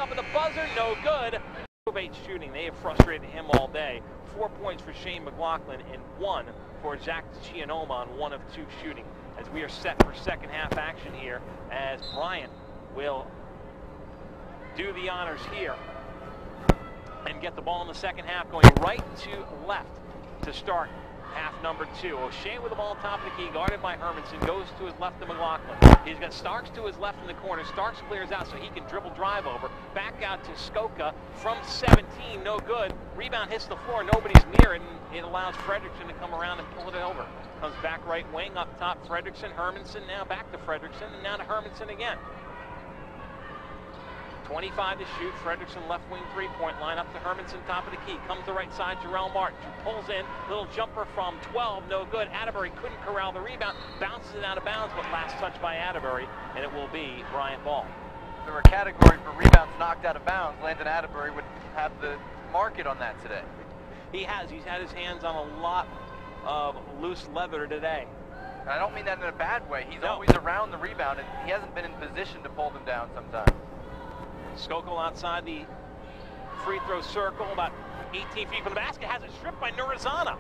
up at the buzzer, no good. 2 shooting, they have frustrated him all day. 4 points for Shane McLaughlin and 1 for Zach Chianoma on 1 of 2 shooting. As we are set for second half action here, as Bryant will do the honors here and get the ball in the second half, going right to left to start half number 2. O'Shea with the ball top of the key, guarded by Hermanson, goes to his left to McLaughlin. He's got Starks to his left in the corner. Starks clears out so he can dribble drive over. Back out to Skoka from 17, no good. Rebound hits the floor, nobody's near it, and it allows Fredrickson to come around and pull it over. Comes back right wing, up top Fredrickson, Hermanson, now back to Fredrickson, and now to Hermanson again. 25 to shoot. Fredrickson left wing 3-point line, up to Hermanson, top of the key. Comes the right side, Gerrell Martin pulls in, little jumper from 12, no good. Atterbury couldn't corral the rebound, bounces it out of bounds, but last touch by Atterbury, and it will be Bryant ball. If there were a category for rebounds knocked out of bounds, Landon Atterbury would have the market on that today. He has. He's had his hands on a lot of loose leather today. And I don't mean that in a bad way. He's always around the rebound, and he hasn't been in position to pull them down sometimes. Skokel outside the free throw circle, about 18 feet from the basket, has it stripped by Nurazana.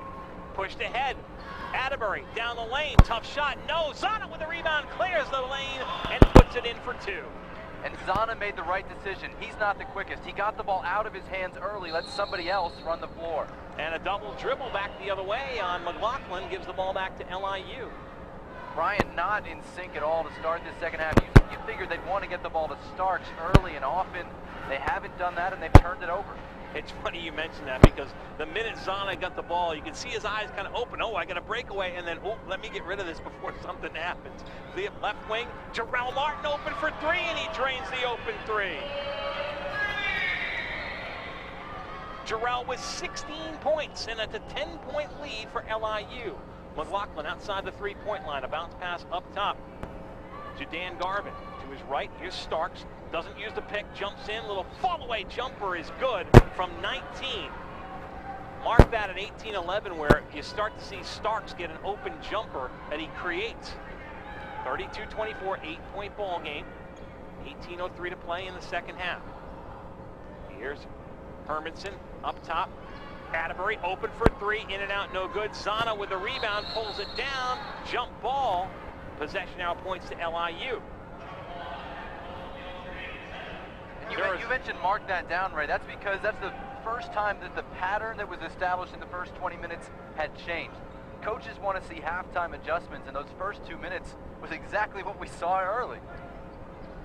Pushed ahead. Atterbury down the lane, tough shot. No, Zana with the rebound, clears the lane and puts it in for 2. And Zana made the right decision. He's not the quickest. He got the ball out of his hands early, let somebody else run the floor. And a double dribble back the other way on McLaughlin, gives the ball back to LIU. Bryant not in sync at all to start this second half. You figured they'd want to get the ball to Starks early, and often they haven't done that, and they've turned it over. It's funny you mention that, because the minute Zana got the ball, you can see his eyes kind of open. Oh, I got a breakaway, and then, oh, let me get rid of this before something happens. The left wing, Gerrell Martin open for 3, and he drains the open 3. Gerrell with 16 points, and it's a 10-point lead for LIU. McLaughlin outside the 3-point line, a bounce pass up top to Dan Garvin. To his right, here's Starks. Doesn't use the pick, jumps in, little fall-away jumper is good from 19. Mark that at 18-11, where you start to see Starks get an open jumper that he creates. 32-24, 8-point ball game. 18:03 to play in the second half. Here's Hermanson up top. Atterbury open for 3, in and out, no good. Zana with the rebound, pulls it down, jump ball. Possession now points to LIU. And you mentioned mark that down, Ray. That's because that's the first time that the pattern that was established in the first 20 minutes had changed. Coaches want to see halftime adjustments, and those first 2 minutes was exactly what we saw early.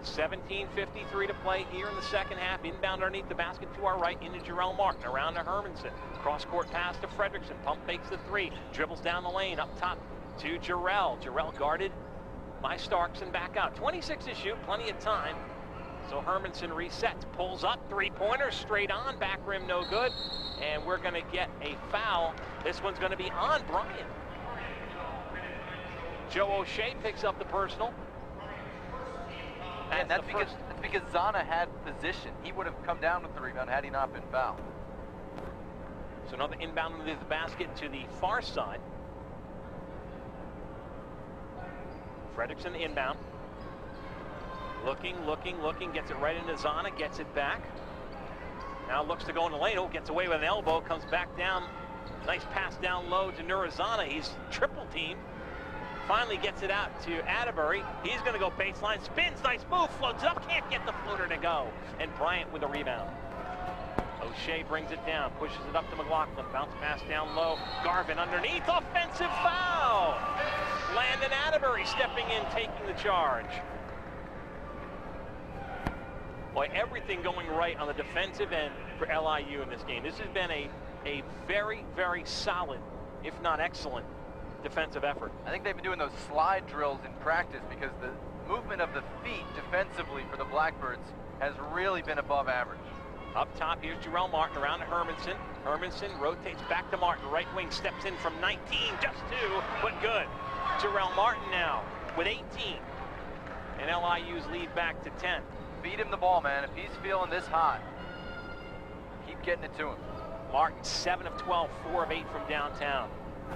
17:53 to play here in the second half. Inbound underneath the basket to our right into Gerrell Martin. Around to Hermanson. Cross-court pass to Fredrickson. Pump fakes the 3. Dribbles down the lane. Up top to Gerrell. Gerrell guarded by Starks and back out. 26 to shoot. Plenty of time. So Hermanson resets. Pulls up. 3-pointer straight on. Back rim no good. And we're going to get a foul. This one's going to be on Bryant. Joe O'Shea picks up the personal. And that's because Zana had position. He would have come down with the rebound had he not been fouled. So another inbound into the basket to the far side. Fredrickson inbound. Looking, gets it right into Zana, gets it back. Now looks to go in the lane. Oh, gets away with an elbow, comes back down. Nice pass down low to Nurazana. He's triple teamed. Finally gets it out to Atterbury. He's going to go baseline, spins, nice move, floats up, can't get the floater to go. And Bryant with a rebound. O'Shea brings it down, pushes it up to McLaughlin. Bounce pass down low. Garvin underneath, offensive foul. Landon Atterbury stepping in, taking the charge. Boy, everything going right on the defensive end for LIU in this game. This has been a very, very solid, if not excellent, defensive effort. I think they've been doing those slide drills in practice because the movement of the feet defensively for the Blackbirds has really been above average. Up top, here's Gerrell Martin around to Hermanson. Hermanson rotates back to Martin. Right wing steps in from 19, just 2, but good. Gerrell Martin now with 18. And LIU's lead back to 10. Feed him the ball, man. If he's feeling this hot, keep getting it to him. Martin 7 of 12, 4 of 8 from downtown.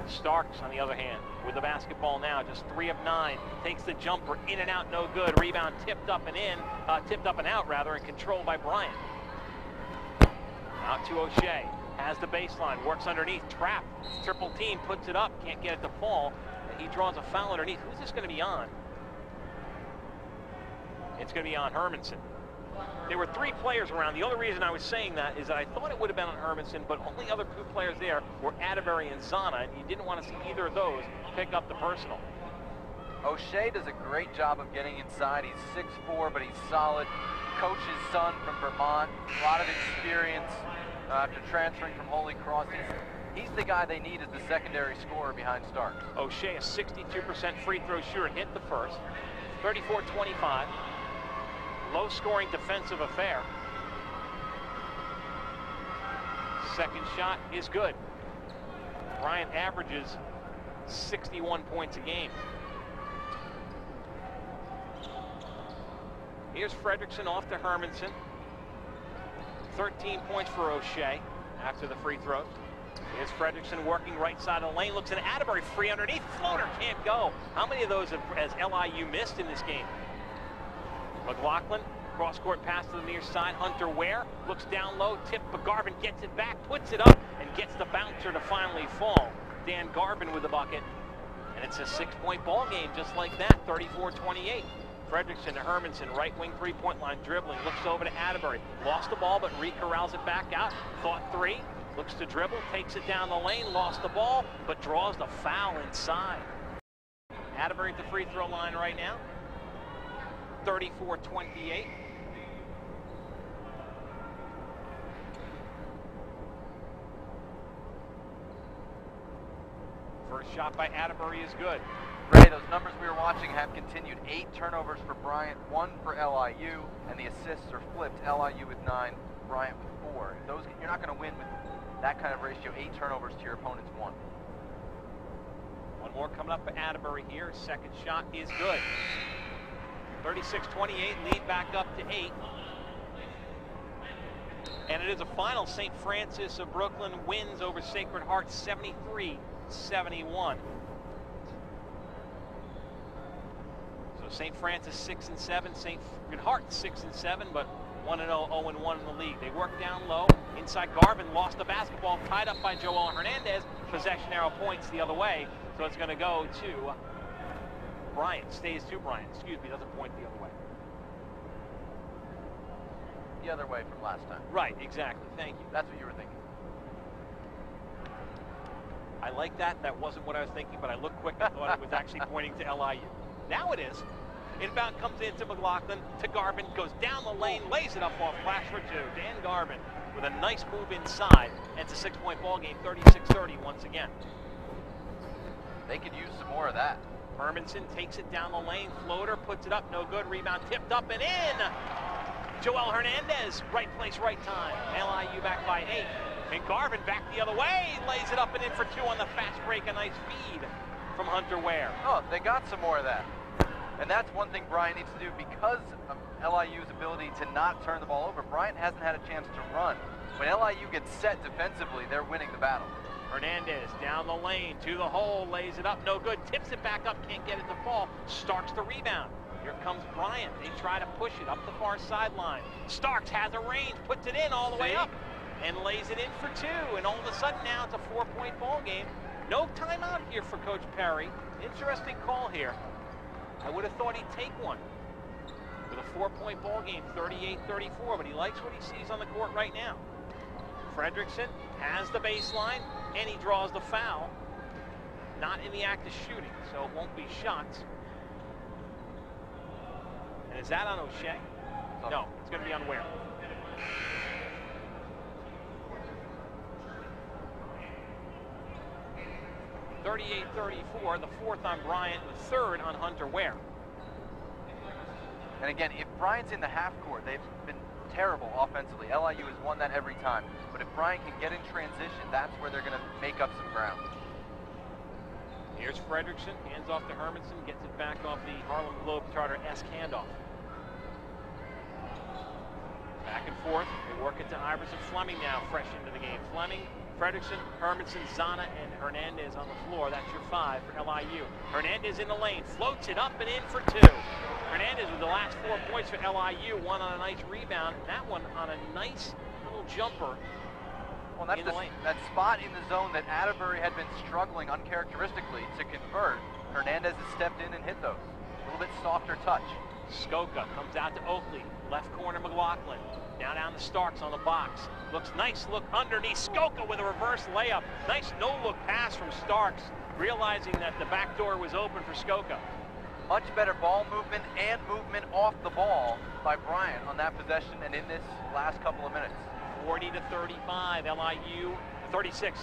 Starks, on the other hand, with the basketball now, just 3 of 9. Takes the jumper, in and out, no good. Rebound tipped up and out, and controlled by Bryant. Out to O'Shea. Has the baseline, works underneath, trapped. Triple team, puts it up, can't get it to fall. He draws a foul underneath. Who's this going to be on? It's going to be on Hermanson. There were 3 players around. The only reason I was saying that is that I thought it would have been on Hermanson, but only other 2 players there were Atterbury and Zana, and you didn't want to see either of those pick up the personal. O'Shea does a great job of getting inside. He's 6'4", but he's solid. Coach's son from Vermont, a lot of experience after transferring from Holy Cross. He's the guy they need as the secondary scorer behind Starks. O'Shea, a 62% free throw shooter, hit the first. 34-25. Low-scoring defensive affair. Second shot is good. Bryant averages 61 points a game. Here's Fredrickson off to Hermanson. 13 points for O'Shea after the free throws. Here's Fredrickson working right side of the lane. Looks at Atterbury, free underneath. Floater can't go. How many of those has LIU missed in this game? McLaughlin, cross-court pass to the near side. Hunter Ware looks down low, tip, but Garvin gets it back, puts it up, and gets the bouncer to finally fall. Dan Garvin with the bucket, and it's a 6-point ball game just like that, 34-28. Fredrickson to Hermanson, right wing three-point line, dribbling, looks over to Atterbury. Lost the ball, but corrals it back out. Thought 3, looks to dribble, takes it down the lane, lost the ball, but draws the foul inside. Atterbury at the free throw line right now. 34-28. First shot by Atterbury is good. Ray, those numbers we were watching have continued. 8 turnovers for Bryant, 1 for LIU, and the assists are flipped. LIU with 9, Bryant with 4. Those, you're not going to win with that kind of ratio. 8 turnovers to your opponent's 1. One more coming up for Atterbury here. Second shot is good. 36-28, lead back up to 8. And it is a final. St. Francis of Brooklyn wins over Sacred Heart 73-71. So St. Francis 6-7, St. Heart 6-7, but 1-0, 0-1 in the league. They work down low. Inside Garvin lost the basketball, tied up by Joel Hernandez. Possession arrow points the other way, so it's going to go to Bryant. Stays to Bryant. Excuse me, doesn't point the other way. The other way from last time. Right, exactly. Thank you. That's what you were thinking. I like that. That wasn't what I was thinking, but I looked quick and thought it was actually pointing to LIU. Now it is. Inbound comes into McLaughlin, to Garvin, goes down the lane, lays it up off flash for 2. Dan Garvin with a nice move inside. And it's a 6-point ball game, 36-30 once again. They could use some more of that. Hermanson takes it down the lane, floater, puts it up, no good, rebound tipped up and in! Joel Hernandez, right place, right time. LIU back by 8. And Garvin back the other way, lays it up and in for 2 on the fast break, a nice feed from Hunter Ware. Oh, they got some more of that. And that's one thing Bryant needs to do because of LIU's ability to not turn the ball over. Bryant hasn't had a chance to run. When LIU gets set defensively, they're winning the battle. Hernandez down the lane to the hole, lays it up, no good, tips it back up, can't get it to fall. Starks the rebound. Here comes Bryant. They try to push it up the far sideline. Starks has a range, puts it in all the way up, and lays it in for 2. And all of a sudden now it's a 4-point ball game. No timeout here for Coach Perry. Interesting call here. I would have thought he'd take one with a 4-point ball game, 38-34, but he likes what he sees on the court right now. Fredrickson has the baseline, and he draws the foul. Not in the act of shooting, so it won't be shots. And is that on O'Shea? No, it's going to be on Ware. (38-34), the 4th on Bryant, the 3rd on Hunter Ware. And again, if Bryant's in the half court, they've been terrible offensively. LIU has won that every time. But if Bryant can get in transition, that's where they're going to make up some ground. Here's Fredrickson, hands off to Hermanson, gets it back off the Harlem Globetrotter-esque handoff. Back and fourth. They work it to Iverson. Fleming now fresh into the game. Fleming, Fredrickson, Hermanson, Zana, and Hernandez on the floor. That's your 5 for LIU. Hernandez in the lane, floats it up and in for 2. Hernandez with the last 4 points for LIU, one on a nice rebound, and that one on a nice little jumper. Well, that's that spot in the zone that Atterbury had been struggling uncharacteristically to convert. Hernandez has stepped in and hit those. A little bit softer touch. Skoka comes out to Oakley. Left corner McLaughlin. Down to Starks on the box. Looks nice look underneath. Skoka with a reverse layup. Nice no-look pass from Starks, realizing that the back door was open for Skoka. Much better ball movement and movement off the ball by Bryant on that possession and in this last couple of minutes. 40-35, LIU, 36,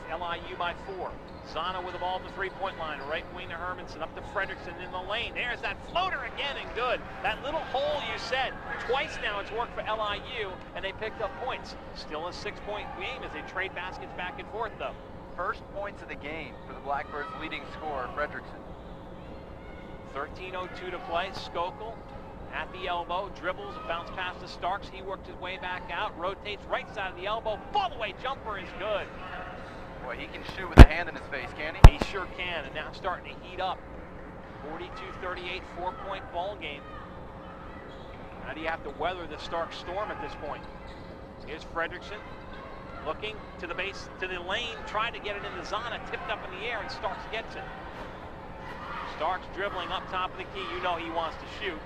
LIU by 4. Zana with the ball at the three-point line, right wing to Hermanson, up to Fredrickson in the lane. There's that floater again, and good. That little hole you said, twice now it's worked for LIU, and they picked up points. Still a 6-point game as they trade baskets back and forth, though. First points of the game for the Blackbirds' leading scorer, Fredrickson. 13:02 to play. Skokel at the elbow, dribbles, bounce pass to Starks. He worked his way back out, rotates right side of the elbow. Ball away jumper is good. Boy, he can shoot with a hand in his face, can he? He sure can, and now starting to heat up. 42-38, 4-point ball game. How do you have to weather the Starks storm at this point? Here's Fredrickson looking to the base, to the lane, trying to get it into Zana, tipped up in the air, and Starks gets it. Starks dribbling up top of the key. You know he wants to shoot.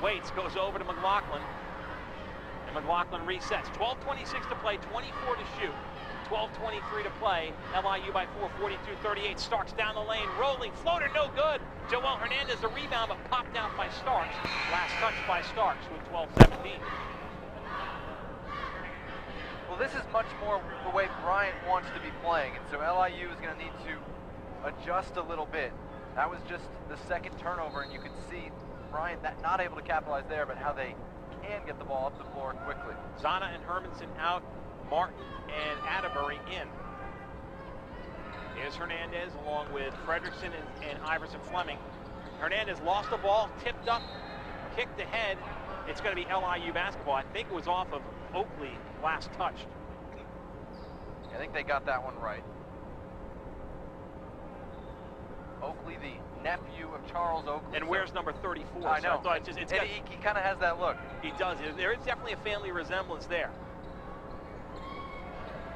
Waits, goes over to McLaughlin. And McLaughlin resets. 12:26 to play, 24 to shoot. 12:23 to play. LIU by 4, 42-38. Starks down the lane, rolling. Floater, no good. Joel Hernandez, the rebound, but popped out by Starks. Last touch by Starks with 12:17. Well, this is much more the way Bryant wants to be playing, and so LIU is going to need to adjust a little bit. That was just the second turnover, and you can see Bryant not able to capitalize there, but how they can get the ball up the floor quickly. Zana and Hermanson out, Martin and Atterbury in. Here's Hernandez along with Fredrickson and Iverson Fleming. Hernandez lost the ball, tipped up, kicked ahead. It's going to be LIU basketball. I think it was off of Oakley last touched. I think they got that one right. Oakley, the nephew of Charles Oakley. And where's number 34? I know. So he kind of has that look. He does. There is definitely a family resemblance there.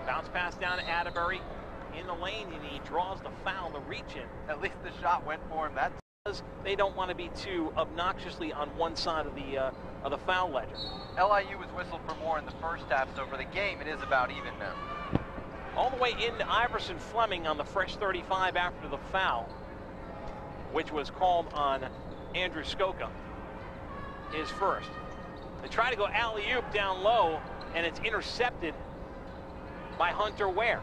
Bounce pass down to Atterbury in the lane, and he draws the foul, the reach in. At least the shot went for him. That's because they don't want to be too obnoxiously on one side of the foul ledger. LIU was whistled for more in the first half, so for the game, it is about even now. All the way into Iverson Fleming on the fresh 35 after the foul, which was called on Andrew Skoka, is first. They try to go alley-oop down low, and it's intercepted by Hunter Ware.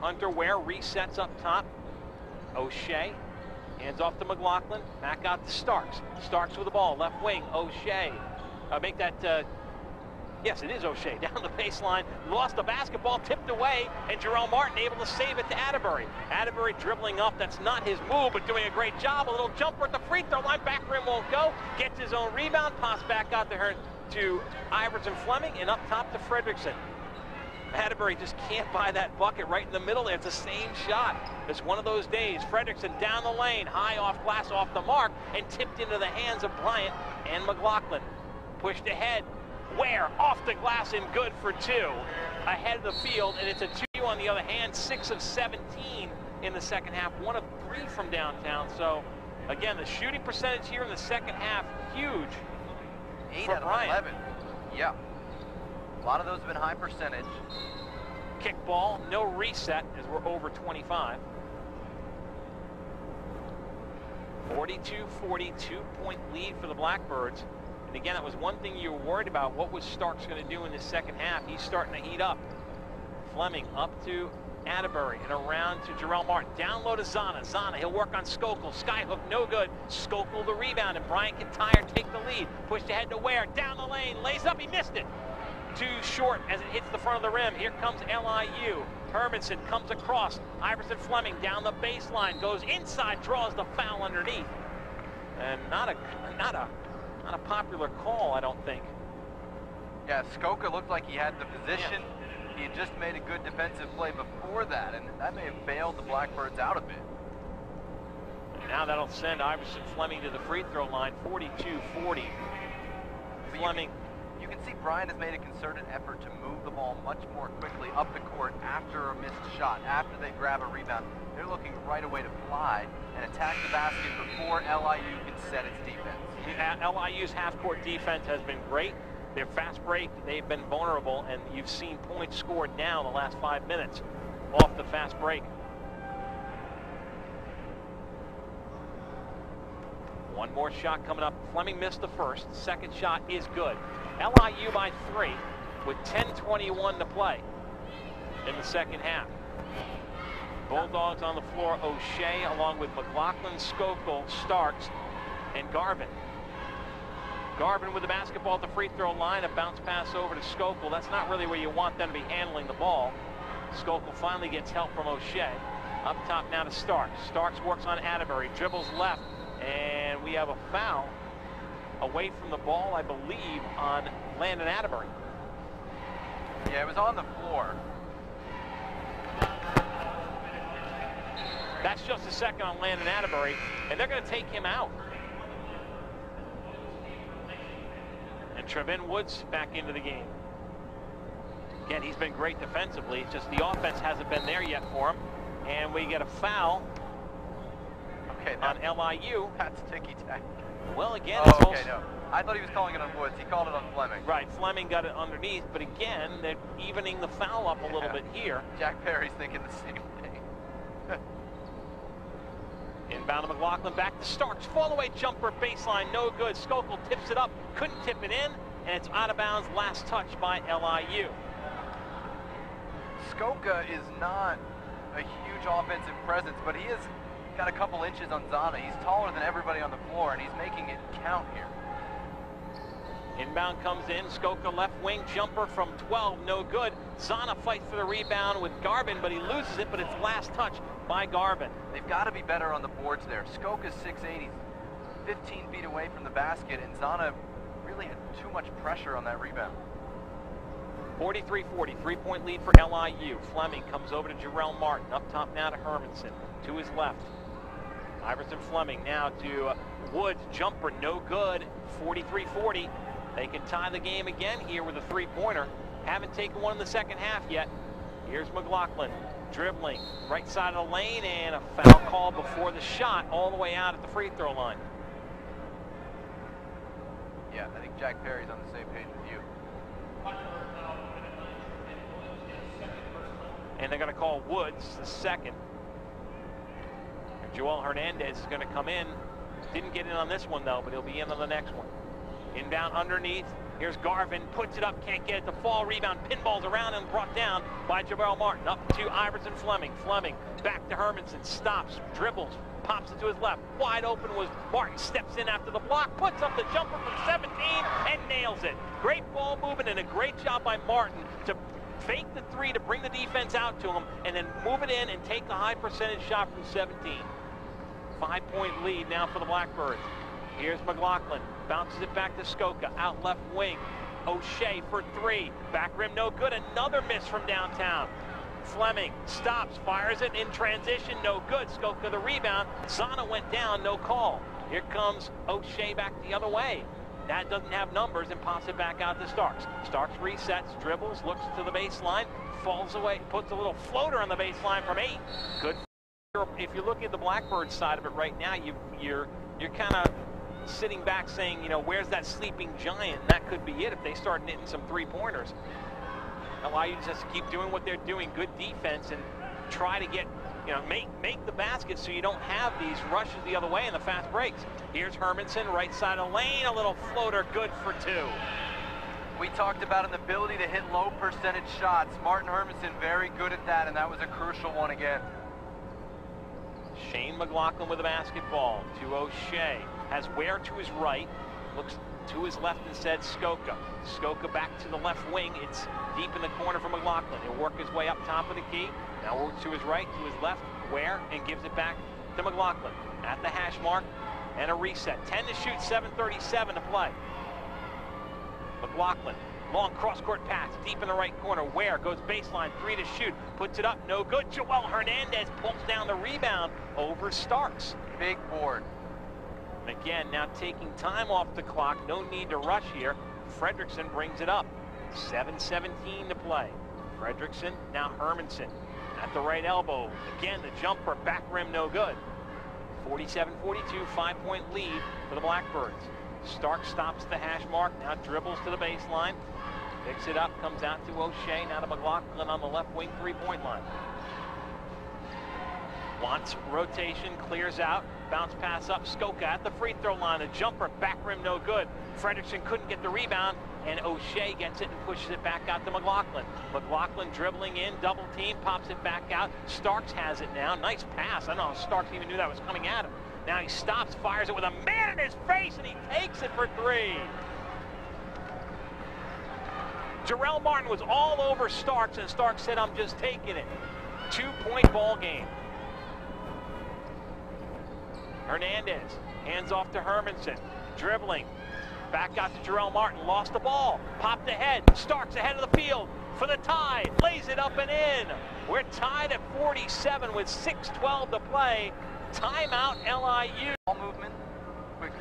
Hunter Ware resets up top. O'Shea hands off to McLaughlin, back out to Starks. Starks with the ball, left wing, O'Shea. Make that, yes, it is O'Shea, down the baseline, lost the basketball, tipped away, and Gerrell Martin able to save it to Atterbury. Atterbury dribbling up, that's not his move, but doing a great job. A little jumper at the free throw line, back rim won't go, gets his own rebound, pass back out to Iverson Fleming, and up top to Fredrickson. Atterbury just can't buy that bucket right in the middle there. It's the same shot. It's one of those days. Fredrickson down the lane, high off glass, off the mark, and tipped into the hands of Bryant and McLaughlin. Pushed ahead. Ware off the glass and good for 2. Ahead of the field, and it's a 2 on the other hand. 6 of 17 in the second half. 1 of 3 from downtown. So, again, the shooting percentage here in the second half, huge. 8 for out of Bryant. 11. Yeah. A lot of those have been high percentage. Kick ball, no reset as we're over 25. 42-40, 2-point lead for the Blackbirds. And again, that was one thing you were worried about. What was Starks going to do in the second half? He's starting to heat up. Fleming up to Atterbury and around to Gerrell Martin. Down low to Zana. Zana, he'll work on Skokel. Skyhook, no good. Skokel the rebound, and Bryant can tire, take the lead. Pushed ahead to Ware. Down the lane, lays up, he missed it. Too short as it hits the front of the rim. Here comes LIU. Hermanson comes across. Iverson Fleming down the baseline, goes inside, draws the foul underneath. And not a popular call, I don't think. Yeah, Skoka looked like he had the position. Yeah. He had just made a good defensive play before that, and that may have bailed the Blackbirds out a bit. Now that'll send Iverson Fleming to the free throw line, 42-40. Fleming. You can see Bryant has made a concerted effort to move the ball much more quickly up the court after a missed shot. After they grab a rebound, they're looking right away to fly and attack the basket before LIU can set its defense. LIU's half-court defense has been great. Their fast break, they've been vulnerable, and you've seen points scored now in the last 5 minutes off the fast break. One more shot coming up. Fleming missed the first. Second shot is good. LIU by 3 with 10:21 to play in the second half. Bulldogs on the floor. O'Shea along with McLaughlin, Skokel, Starks, and Garvin. Garvin with the basketball at the free throw line. A bounce pass over to Skokel. That's not really where you want them to be handling the ball. Skokel finally gets help from O'Shea. Up top now to Starks. Starks works on Atterbury. Dribbles left. And we have a foul away from the ball, I believe, on Landon Atterbury. Yeah, it was on the floor. That's just a second on Landon Atterbury, and they're going to take him out. And Trevin Woods back into the game. Again, he's been great defensively. It's just the offense hasn't been there yet for him. And we get a foul. Okay, on LIU. That's ticky-tack. Well, again, oh, it's okay, no. I thought he was calling it on Woods. He called it on Fleming. Right, Fleming got it underneath, but again, they're evening the foul up a little bit here. Jack Perry's thinking the same thing. Inbound to McLaughlin, back to Starks. Fall-away jumper, baseline, no good. Skokel tips it up, couldn't tip it in, and it's out of bounds, last touch by LIU. Skoka is not a huge offensive presence, but he is got a couple inches on Zana. He's taller than everybody on the floor, and he's making it count here. Inbound comes in. Skoka left wing jumper from 12, no good. Zana fights for the rebound with Garvin, but he loses it, but it's last touch by Garvin. They've got to be better on the boards there. Skoka's 6'8", he's 15 feet away from the basket, and Zana really had too much pressure on that rebound. 43-40, 3-point lead for LIU. Fleming comes over to Gerrell Martin. Up top now to Hermanson. To his left. Iverson Fleming now to Woods. Jumper, no good. 43-40. They can tie the game again here with a three-pointer. Haven't taken one in the second half yet. Here's McLaughlin dribbling right side of the lane, and a foul call before the shot all the way out at the free throw line. Yeah, I think Jack Perry's on the same page with you. And they're going to call Woods the second. And Joel Hernandez is going to come in. Didn't get in on this one, though, but he'll be in on the next one. Inbound underneath. Here's Garvin. Puts it up. Can't get it to fall. Rebound. Pinballs around and brought down by Gerrell Martin. Up to Iverson Fleming. Fleming back to Hermanson. Stops. Dribbles. Pops it to his left. Wide open was Martin. Steps in after the block. Puts up the jumper from 17 and nails it. Great ball movement and a great job by Martin to fake the three to bring the defense out to him and then move it in and take a high percentage shot from 17. 5-point lead now for the Blackbirds. Here's McLaughlin. Bounces it back to Skoka. Out left wing. O'Shea for three. Back rim no good. Another miss from downtown. Fleming stops. Fires it in transition. No good. Skoka the rebound. Zana went down. No call. Here comes O'Shea back the other way. That doesn't have numbers and pops it back out to Starks. Starks resets, dribbles, looks to the baseline, falls away, puts a little floater on the baseline from 8. Good. If you're looking at the Blackbird side of it right now, you're kind of sitting back saying, you know, where's that sleeping giant? And that could be it if they start hitting some three-pointers. Allow you just to keep doing what they're doing, good defense, and try to get, you know, make the basket so you don't have these rushes the other way in the fast breaks. Here's Hermanson, right side of the lane, a little floater, good for 2. We talked about an ability to hit low percentage shots. Martin Hermanson very good at that, and that was a crucial one again. Shane McLaughlin with the basketball to O'Shea. Has Ware to his right, looks to his left and said Skoka. Skoka back to the left wing. It's deep in the corner for McLaughlin. He'll work his way up top of the key. Now works to his right, to his left, Ware, and gives it back to McLaughlin. At the hash mark, and a reset. 10 to shoot, 7:37 to play. McLaughlin Long cross-court pass, deep in the right corner. Ware goes baseline, 3 to shoot. Puts it up, no good. Gerrell Hernandez pulls down the rebound over Starks. Big board. And again, now taking time off the clock. No need to rush here. Fredrickson brings it up. 7:17 to play. Fredrickson, now Hermanson at the right elbow. Again, the jumper, back rim, no good. 47-42, 5-point lead for the Blackbirds. Stark stops the hash mark, now dribbles to the baseline. Picks it up, comes out to O'Shea, now to McLaughlin on the left wing 3-point line. Wants rotation, clears out, bounce pass up, Skoka at the free throw line, a jumper, back rim no good. Fredrickson couldn't get the rebound, and O'Shea gets it and pushes it back out to McLaughlin. McLaughlin dribbling in, double team, pops it back out. Starks has it now, nice pass. I don't know if Starks even knew that was coming at him. Now he stops, fires it with a man in his face, and he takes it for 3. Gerrell Martin was all over Starks, and Starks said, I'm just taking it. 2-point ball game. Hernandez hands off to Hermanson, dribbling. Back out to Gerrell Martin, lost the ball, popped ahead. Starks ahead of the field for the tie, lays it up and in. We're tied at 47 with 6:12 to play. Timeout LIU. Ball movement, quick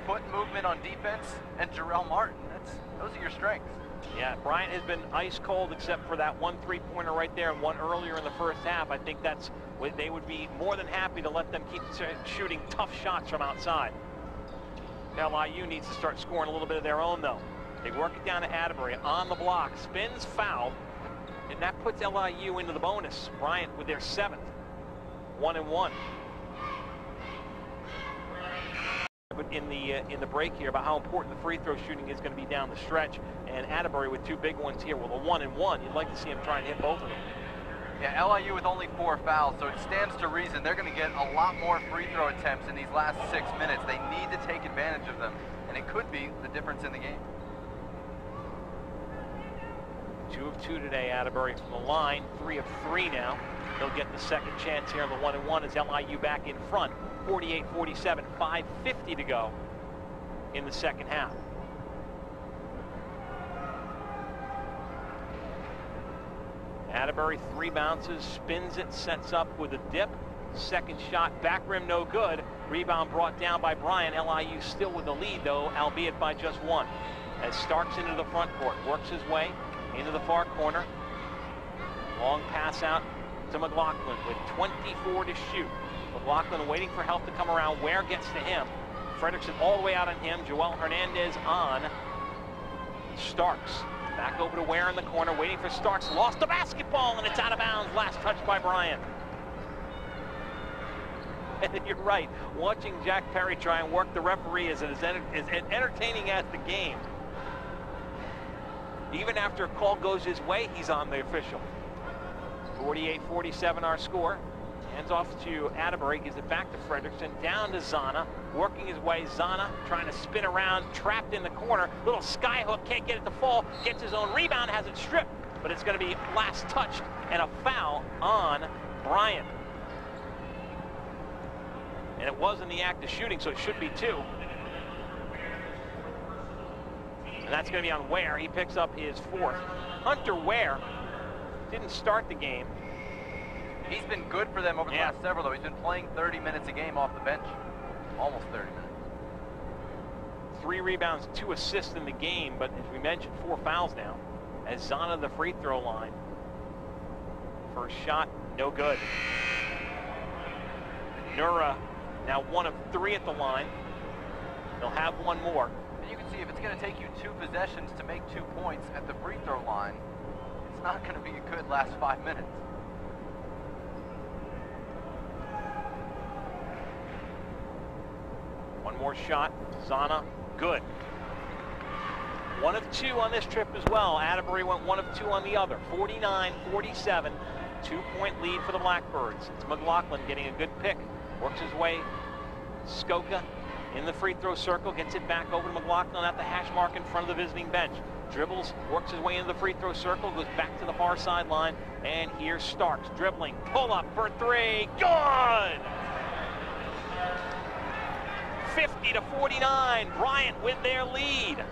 foot movement on defense, and Gerrell Martin. Those are your strengths. Yeah, Bryant has been ice cold except for that 1 3-pointer right there and one earlier in the first half. I think that's what they would be more than happy to let them keep shooting tough shots from outside. LIU needs to start scoring a little bit of their own though. They work it down to Atterbury on the block, spins, foul, and that puts LIU into the bonus. Bryant with their 7th, 1-1. But in the break here about how important the free throw shooting is going to be down the stretch, and Atterbury with 2 big ones here with a 1-1. You'd like to see him try and hit both of them. Yeah, LIU with only 4 fouls, so it stands to reason they're going to get a lot more free throw attempts in these last 6 minutes. They need to take advantage of them, and it could be the difference in the game. 2 of 2 today, Atterbury from the line, 3 of 3 now. They'll get the second chance here on the 1-1 as LIU back in front. 48-47, 5:50 to go in the second half. Atterbury 3 bounces, spins it, sets up with a dip. Second shot, back rim no good. Rebound brought down by Bryant. LIU still with the lead though, albeit by just 1. As Starks into the front court, works his way into the far corner. Long pass out to McLaughlin with 24 to shoot. McLaughlin waiting for help to come around. Ware gets to him. Fredrickson all the way out on him. Gerrell Hernandez on Starks. Back over to Ware in the corner, waiting for Starks. Lost the basketball, and it's out of bounds. Last touch by Bryant. And you're right. Watching Jack Perry try and work the referee is as entertaining as the game. Even after a call goes his way, he's on the official. 48-47 our score. Hands off to Atterbury, gives it back to Fredrickson, down to Zana, working his way. Zana trying to spin around, trapped in the corner. Little sky hook, can't get it to fall, gets his own rebound, has it stripped, but it's going to be last touched and a foul on Bryant. And it was in the act of shooting, so it should be 2. And that's going to be on Ware. He picks up his 4th. Hunter Ware didn't start the game. He's been good for them over the last several, though. He's been playing 30 minutes a game off the bench. Almost 30 minutes. 3 rebounds, 2 assists in the game, but as we mentioned, 4 fouls now. As Zana the free throw line. First shot, no good. Nura now 1 of 3 at the line. They'll have 1 more. And you can see if it's going to take you 2 possessions to make 2 points at the free throw line, it's not going to be a good last 5 minutes. One more shot, Zana, good. 1 of 2 on this trip as well. Atterbury went 1 of 2 on the other. 49-47, 2-point lead for the Blackbirds. It's McLaughlin getting a good pick. Works his way, Skoka in the free throw circle, gets it back over to McLaughlin at the hash mark in front of the visiting bench. Dribbles, works his way into the free throw circle, goes back to the far sideline, and here's Starks dribbling, pull up for 3, good! 50-49, Bryant with their lead.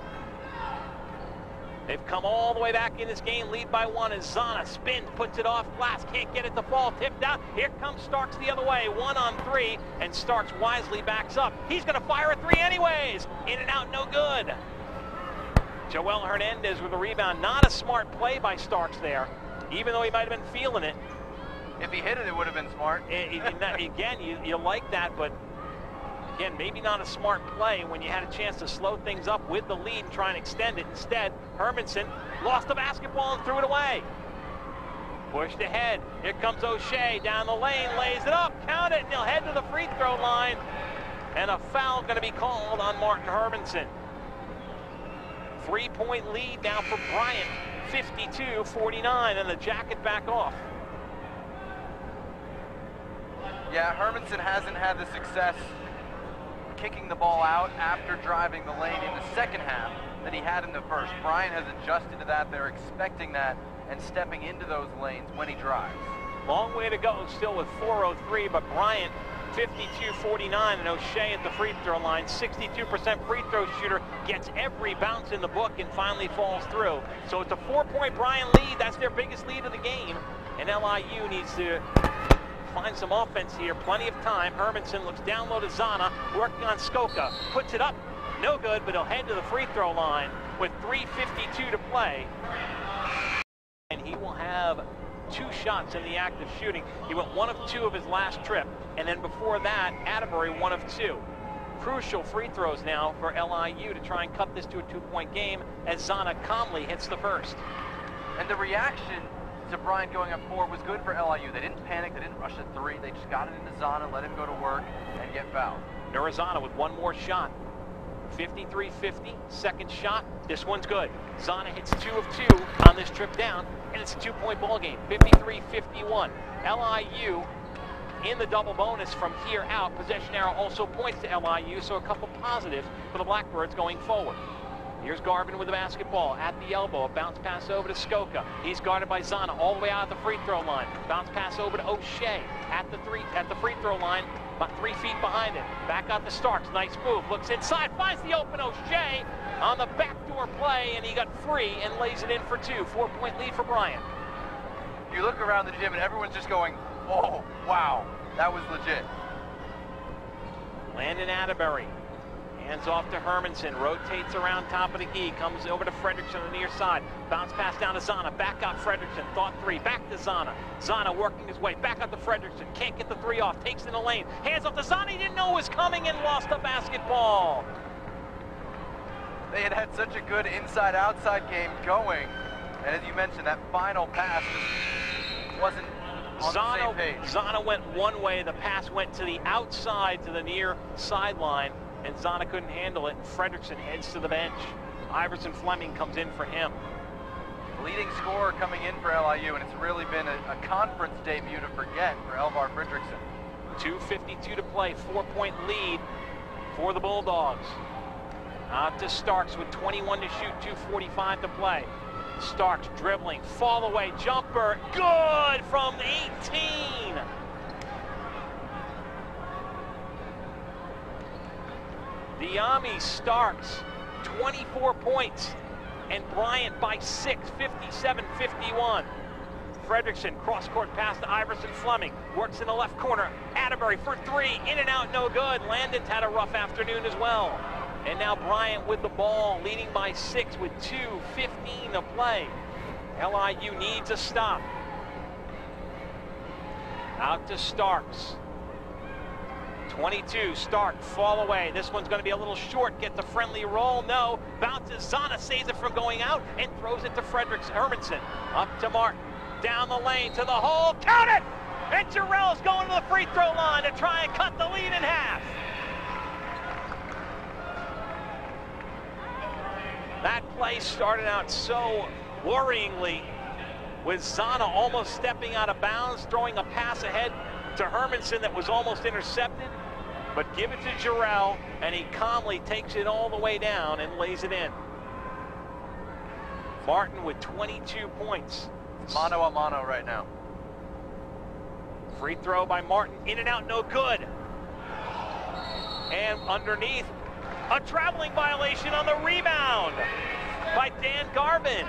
They've come all the way back in this game, lead by 1 as Zana spins, puts it off glass, can't get it to fall, tipped out. Here comes Starks the other way, 1 on 3, and Starks wisely backs up. He's going to fire a 3 anyways. In and out, no good. Gerrell Hernandez with a rebound. Not a smart play by Starks there, even though he might have been feeling it. If he hit it, it would have been smart. Again, you like that, but again, maybe not a smart play when you had a chance to slow things up with the lead and try and extend it. Instead, Hermanson lost the basketball and threw it away. Pushed ahead. Here comes O'Shea down the lane, lays it up, count it, and he'll head to the free throw line. And a foul going to be called on Martin Hermanson. 3-point lead now for Bryant, 52-49, and the Jacket back off. Yeah, Hermanson hasn't had the success kicking the ball out after driving the lane in the second half that he had in the first. Bryant has adjusted to that. They're expecting that and stepping into those lanes when he drives. Long way to go still with 4:03, but Bryant 52-49, and O'Shea at the free throw line. 62% free throw shooter, gets every bounce in the book and finally falls through. So it's a 4-point Bryant lead. That's their biggest lead of the game, and LIU needs to find some offense here. Plenty of time. Hermanson looks down low to Zana, working on Skoka. Puts it up. No good, but he'll head to the free throw line with 3:52 to play. And he will have 2 shots in the act of shooting. He went 1 of 2 of his last trip. And then before that, Atterbury 1 of 2. Crucial free throws now for LIU to try and cut this to a 2-point game as Zana calmly hits the first. And the reaction to Bryant going up 4 was good for LIU. They didn't panic, they didn't rush at 3, they just got it into Zana, let him go to work, and get fouled. Nurizana with 1 more shot. 53-50, second shot, this one's good. Zana hits 2 of 2 on this trip down, and it's a 2-point ball game, 53-51. LIU in the double bonus from here out. Possession arrow also points to LIU, so a couple positives for the Blackbirds going forward. Here's Garvin with the basketball at the elbow. A bounce pass over to Skoka. He's guarded by Zana all the way out at the free throw line. Bounce pass over to O'Shea at the free throw line, about 3 feet behind him. Back out to Starks. Nice move. Looks inside. Finds the open O'Shea on the backdoor play, and he got free and lays it in for 2. 4-point lead for Bryant. You look around the gym and everyone's just going, oh, wow, that was legit. Landon Atterbury. Hands off to Hermanson, rotates around top of the key, comes over to Fredrickson on the near side. Bounce pass down to Zana, back out Fredrickson, thought 3, back to Zana. Zana working his way, back out to Fredrickson, can't get the 3 off, takes in the lane. Hands off to Zana, he didn't know it was coming and lost the basketball. They had had such a good inside-outside game going, and as you mentioned, that final pass just wasn't on the same page. Zana went one way, the pass went to the outside to the near sideline, and Zana couldn't handle it, and Fredrickson heads to the bench. Iverson Fleming comes in for him. Leading scorer coming in for LIU, and it's really been a conference debut to forget for Elvar Fredrickson. 2:52 to play, 4-point lead for the Bulldogs. Out to Starks with 21 to shoot, 2:45 to play. Starks dribbling, fall away, jumper, good from 18. Diami Starks, 24 points, and Bryant by 6, 57-51. Fredrickson, cross-court pass to Iverson Fleming, works in the left corner. Atterbury for 3, in and out, no good. Landon's had a rough afternoon as well. And now Bryant with the ball, leading by 6 with 2:15 to play. LIU needs a stop. Out to Starks. 22, Stark, fall away. This one's going to be a little short. Gets a friendly roll. No. Bounces. Zana saves it from going out and throws it to Hermanson. Up to Martin. Down the lane to the hole. Count it! And Gerrell's going to the free throw line to try and cut the lead in half. That play started out so worryingly with Zana almost stepping out of bounds, throwing a pass ahead to Hermanson that was almost intercepted, but give it to Gerrell, and he calmly takes it all the way down and lays it in. Martin with 22 points. Mano a mano right now. Free throw by Martin, in and out, no good. And underneath, a traveling violation on the rebound. by Dan Garvin.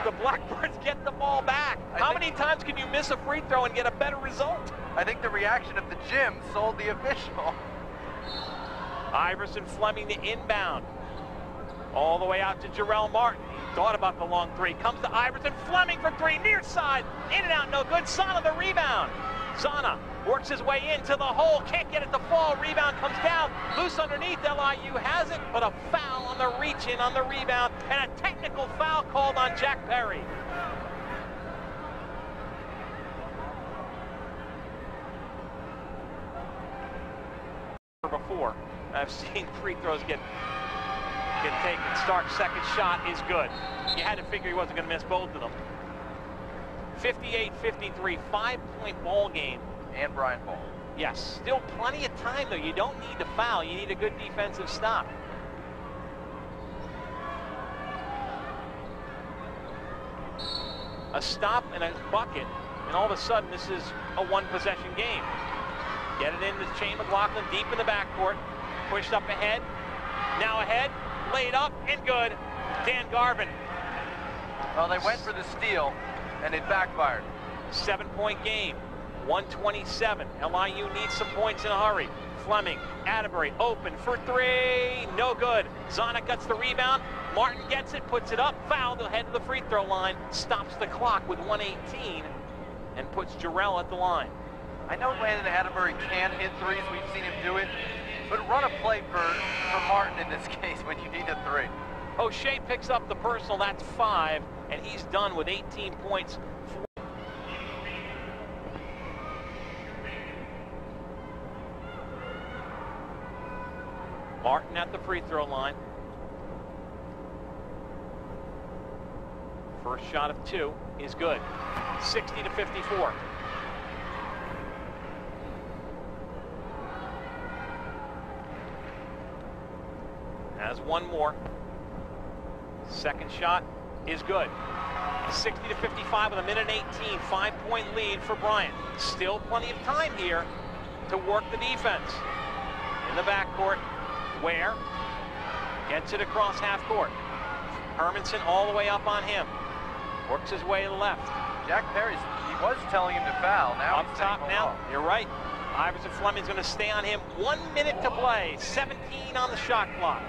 The Blackbirds get the ball back. How many times can you miss a free throw and get a better result? I think the reaction of the gym sold the official. Iverson Fleming the inbound. All the way out to Gerrell Martin. He thought about the long three. Comes to Iverson Fleming for three. Near side. In and out. No good. Zana the rebound. Zana works his way into the hole. Can't get it to fall. Rebound comes down. Loose underneath. LIU has it, but a foul on the reach in on the rebound. And a technical foul called on Jack Perry. Before, I've seen free throws get taken. Stark's second shot is good. You had to figure he wasn't going to miss both of them. 58-53, 5-point ball game. And Bryant ball. Yes, still plenty of time though. You don't need to foul. You need a good defensive stop. A stop and a bucket, and all of a sudden this is a one-possession game. Get it into Shane McLaughlin deep in the backcourt. Pushed up ahead. Now ahead. Laid up and good. Dan Garvin. Well, they went for the steal, and it backfired. 7-point game. 127. LIU needs some points in a hurry. Fleming, Atterbury, open for three. No good. Zana gets the rebound. Martin gets it, puts it up. Foul. They'll head to the free throw line. Stops the clock with 1:18 and puts Gerrell at the line. I know Landon Atterbury can hit threes. We've seen him do it. But run a play for Martin in this case when you need a three. O'Shea picks up the personal. That's 5, and he's done with 18 points. Martin at the free throw line. First shot of 2 is good. 60-54. Has one more. Second shot is good. 60-55 with a minute 18. 5-point lead for Bryant. Still plenty of time here to work the defense. In the backcourt, Ware gets it across half court. Hermanson all the way up on him. Works his way to the left. Jack Perry, he was telling him to foul. Now up top now. You're right. Iverson Fleming's going to stay on him. 1 minute to play. 17 on the shot clock.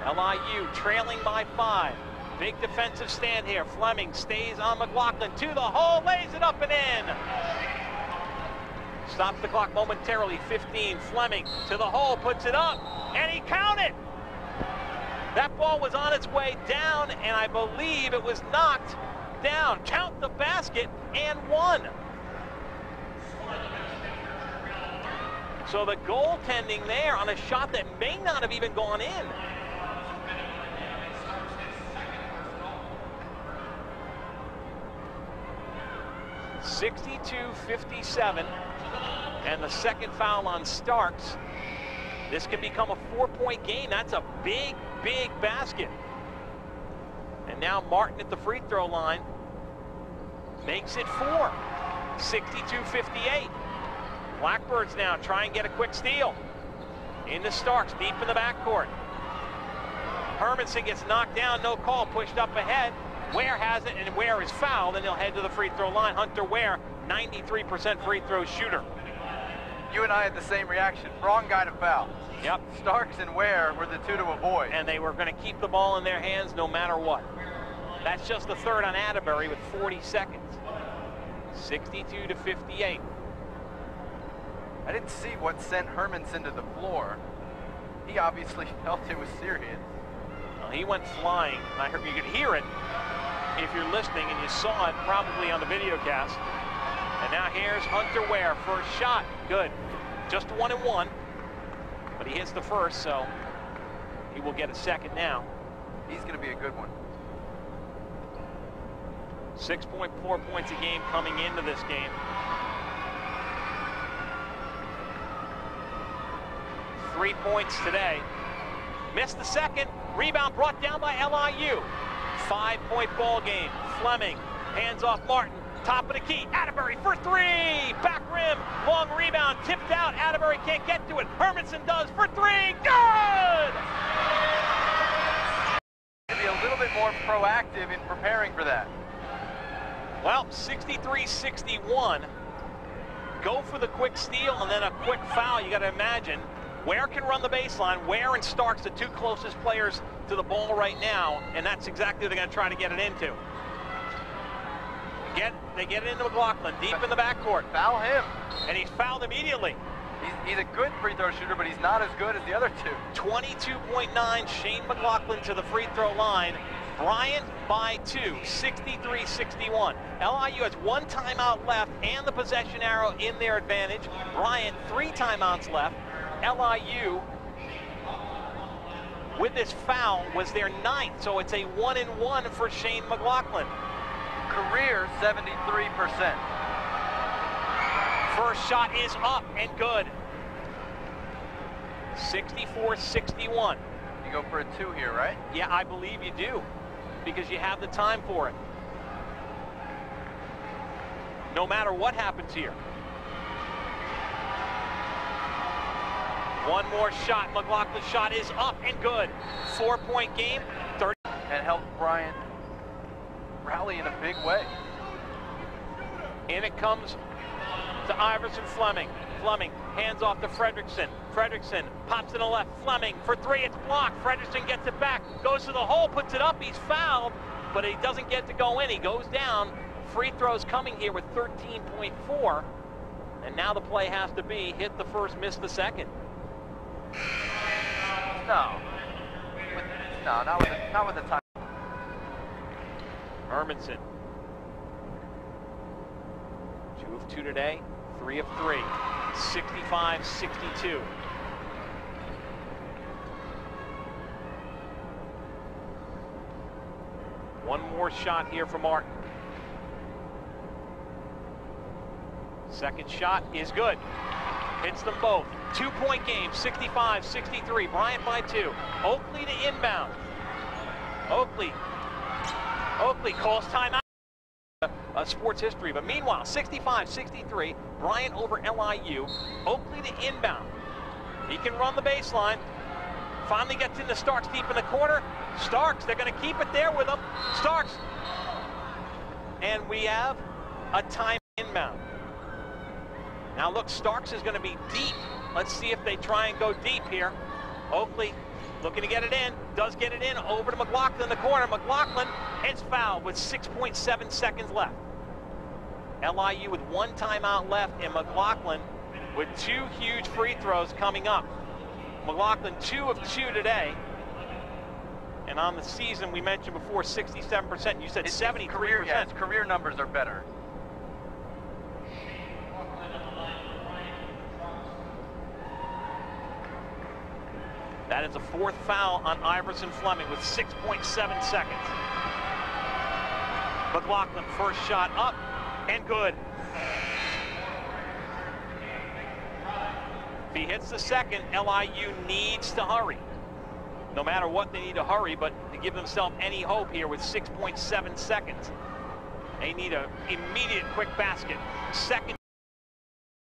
LIU trailing by 5. Big defensive stand here. Fleming stays on McLaughlin to the hole, lays it up and in. Stops the clock momentarily. 15. Fleming to the hole, puts it up, and he counted. That ball was on its way down, and I believe it was knocked down. Count the basket and 1. So the goaltending there on a shot that may not have even gone in. (62-57), and the second foul on Starks. This can become a 4-point game. That's a big, big basket. And now Martin at the free throw line makes it 4. 62-58. Blackbirds now try and get a quick steal. Into Starks, deep in the backcourt. Hermanson gets knocked down, no call, pushed up ahead. Ware has it, and Ware is fouled, and he'll head to the free throw line. Hunter Ware, 93% free throw shooter. You and I had the same reaction. Wrong guy to foul. Yep. Starks and Ware were the two to avoid. And they were going to keep the ball in their hands no matter what. That's just the third on Atterbury with 40 seconds. 62-58. I didn't see what sent Hermanson to the floor. He obviously felt it was serious. Well, he went flying. I heard, you could hear it if you're listening, and you saw it probably on the video cast. And now here's Hunter Ware. First shot, good. Just 1 and 1, but he hits the first, so he will get a second now. He's going to be a good one. 6.4 points a game coming into this game. 3 points today. Missed the second. Rebound brought down by LIU. 5-point ball game. Fleming hands off Martin. Top of the key. Atterbury for 3. Back rim. Long rebound. Tipped out. Atterbury can't get to it. Hermanson does for 3. Good! Maybe a more proactive in preparing for that. Well, 63-61. Go for the quick steal and then a quick foul. You got to imagine Ware can run the baseline. Ware and Starks, the two closest players to the ball right now, and that's exactly what they're going to try to get it into. They get it into McLaughlin, deep in the backcourt. Foul him. And he's fouled immediately. He's a good free throw shooter, but he's not as good as the other two. 22.9, Shane McLaughlin to the free throw line. Bryant by 2, 63-61. LIU has 1 timeout left and the possession arrow in their advantage. Bryant 3 timeouts left. LIU, with this foul, was their 9th, so it's a 1-and-1 for Shane McLaughlin. Career 73%. First shot is up and good. 64-61. You go for a 2 here, right? Yeah, I believe you do, because you have the time for it. No matter what happens here. One more shot. McLaughlin's shot is up and good. 4-point game. 30. And helped Bryant rally in a big way. In it comes to Iverson Fleming. Fleming hands off to Fredrickson. Fredrickson pops to the left. Fleming for 3. It's blocked. Fredrickson gets it back. Goes to the hole, puts it up. He's fouled, but he doesn't get to go in. He goes down. Free throws coming here with 13.4. And now the play has to be hit the first, miss the second. No, not with the time. Hermanson. 2 of 2 today, 3 of 3. 65-62. One more shot here for Martin. Second shot is good. Hits them both. 2-point game, 65-63. Bryant by 2. Oakley to inbound. Oakley calls timeout. Sports history, but meanwhile, 65-63. Bryant over LIU. Oakley to inbound. He can run the baseline. Finally gets into Starks deep in the corner. Starks, they're going to keep it there with him. Starks. And we have a time inbound. Now look, Starks is going to be deep. Let's see if they try and go deep here. Oakley looking to get it in. Does get it in. Over to McLaughlin in the corner. McLaughlin is fouled with 6.7 seconds left. LIU with 1 timeout left, and McLaughlin with 2 huge free throws coming up. McLaughlin 2 of 2 today. And on the season, we mentioned before, 67%. You said 73%. Yeah, his career numbers are better. That is a 4th foul on Iverson Fleming with 6.7 seconds. McLaughlin, first shot up and good. If he hits the second, LIU needs to hurry. No matter what, they need to hurry, but to give themselves any hope here with 6.7 seconds. They need an immediate quick basket. Second